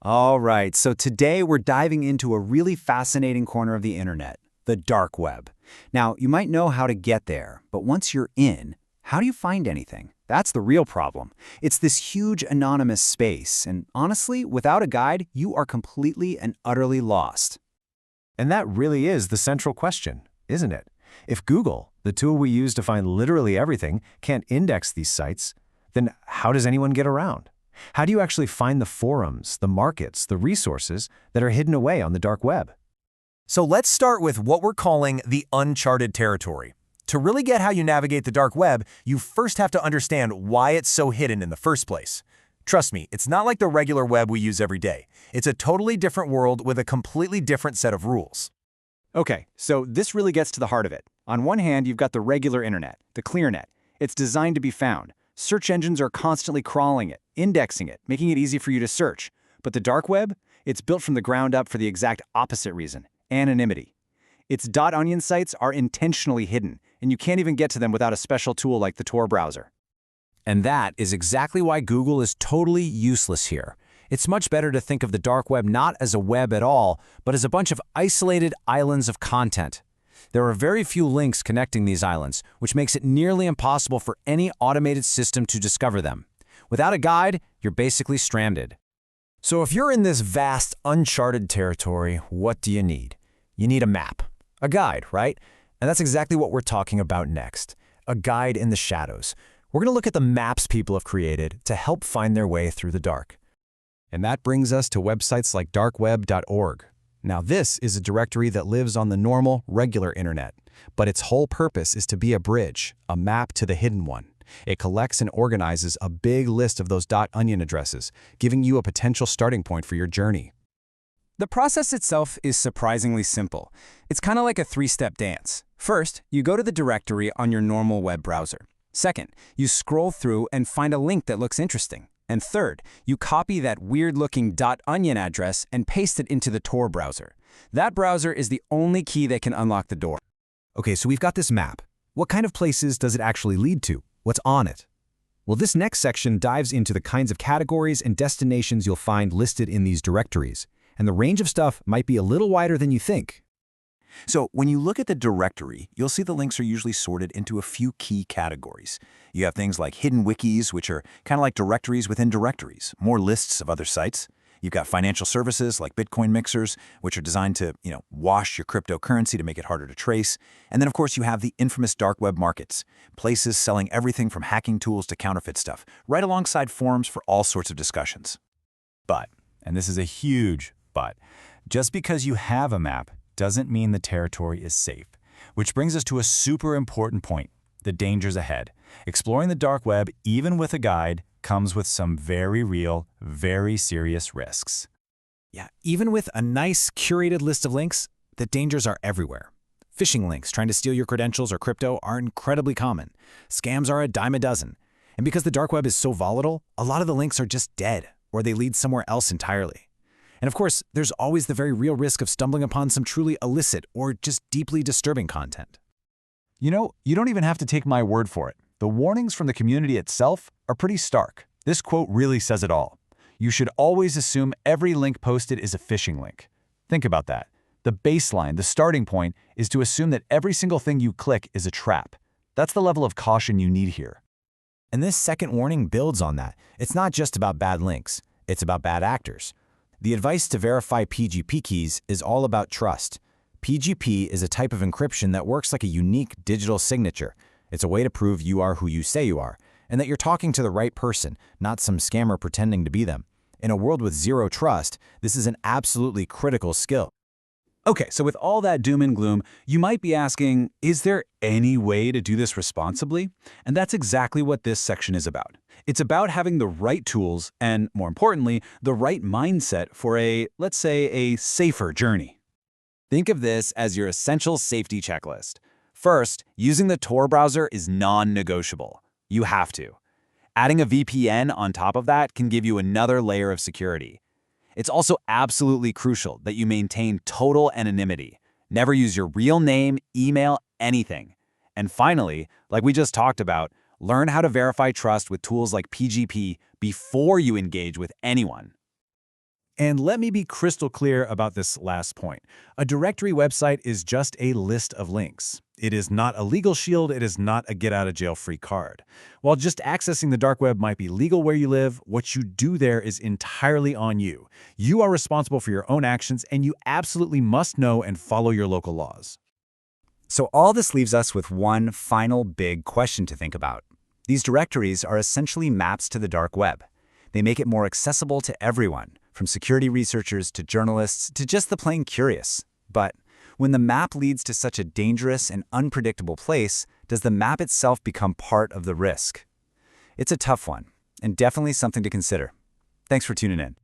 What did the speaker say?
All right, so today we're diving into a really fascinating corner of the internet, the dark web. Now, you might know how to get there, but once you're in, how do you find anything? That's the real problem. It's this huge anonymous space, and honestly, without a guide, you are completely and utterly lost. And that really is the central question, isn't it? If Google, the tool we use to find literally everything, can't index these sites, then how does anyone get around? How do you actually find the forums, the markets, the resources that are hidden away on the dark web? So let's start with what we're calling the uncharted territory. To really get how you navigate the dark web, you first have to understand why it's so hidden in the first place. Trust me, it's not like the regular web we use every day. It's a totally different world with a completely different set of rules. Okay, so this really gets to the heart of it. On one hand, you've got the regular internet, the clear net. It's designed to be found. Search engines are constantly crawling it, indexing it, making it easy for you to search. But the dark web? It's built from the ground up for the exact opposite reason, anonymity. Its .onion sites are intentionally hidden, and you can't even get to them without a special tool like the Tor browser. And that is exactly why Google is totally useless here. It's much better to think of the dark web not as a web at all, but as a bunch of isolated islands of content. There are very few links connecting these islands, which makes it nearly impossible for any automated system to discover them. Without a guide, you're basically stranded. So if you're in this vast, uncharted territory, what do you need? You need a map. A guide, right? And that's exactly what we're talking about next. A guide in the shadows. We're going to look at the maps people have created to help find their way through the dark. And that brings us to websites like darkweb.org. Now this is a directory that lives on the normal, regular internet, but its whole purpose is to be a bridge, a map to the hidden one. It collects and organizes a big list of those .onion addresses, giving you a potential starting point for your journey. The process itself is surprisingly simple. It's kind of like a three-step dance. First, you go to the directory on your normal web browser. Second, you scroll through and find a link that looks interesting. And third, you copy that weird-looking .onion address and paste it into the Tor browser. That browser is the only key that can unlock the door. Okay, so we've got this map. What kind of places does it actually lead to? What's on it? Well, this next section dives into the kinds of categories and destinations you'll find listed in these directories. And the range of stuff might be a little wider than you think. So when you look at the directory, you'll see the links are usually sorted into a few key categories. You have things like hidden wikis, which are kind of like directories within directories, more lists of other sites. You've got financial services like Bitcoin mixers, which are designed to, wash your cryptocurrency to make it harder to trace. And then, of course, you have the infamous dark web markets, places selling everything from hacking tools to counterfeit stuff, right alongside forums for all sorts of discussions. But, and this is a huge but, just because you have a map doesn't mean the territory is safe. Which brings us to a super important point, the dangers ahead. Exploring the dark web, even with a guide, comes with some very real, very serious risks. Yeah, even with a nice curated list of links, the dangers are everywhere. Phishing links trying to steal your credentials or crypto are incredibly common. Scams are a dime a dozen. And because the dark web is so volatile, a lot of the links are just dead, or they lead somewhere else entirely. And of course, there's always the very real risk of stumbling upon some truly illicit or just deeply disturbing content. You don't even have to take my word for it. The warnings from the community itself are pretty stark. This quote really says it all. You should always assume every link posted is a phishing link. Think about that. The baseline, the starting point, is to assume that every single thing you click is a trap. That's the level of caution you need here. And this second warning builds on that. It's not just about bad links. It's about bad actors. The advice to verify PGP keys is all about trust. PGP is a type of encryption that works like a unique digital signature. It's a way to prove you are who you say you are, and that you're talking to the right person, not some scammer pretending to be them. In a world with zero trust, this is an absolutely critical skill. Okay, so with all that doom and gloom, you might be asking, is there any way to do this responsibly? And that's exactly what this section is about. It's about having the right tools and, more importantly, the right mindset for let's say, a safer journey. Think of this as your essential safety checklist. First, using the Tor browser is non-negotiable. You have to. Adding a VPN on top of that can give you another layer of security. It's also absolutely crucial that you maintain total anonymity. Never use your real name, email, anything. And finally, like we just talked about, learn how to verify trust with tools like PGP before you engage with anyone. And let me be crystal clear about this last point. A directory website is just a list of links. It is not a legal shield, it is not a get-out-of-jail-free card. While just accessing the dark web might be legal where you live, what you do there is entirely on you. You are responsible for your own actions, and you absolutely must know and follow your local laws. So all this leaves us with one final big question to think about. These directories are essentially maps to the dark web. They make it more accessible to everyone, from security researchers to journalists to just the plain curious. But when the map leads to such a dangerous and unpredictable place, does the map itself become part of the risk? It's a tough one, and definitely something to consider. Thanks for tuning in.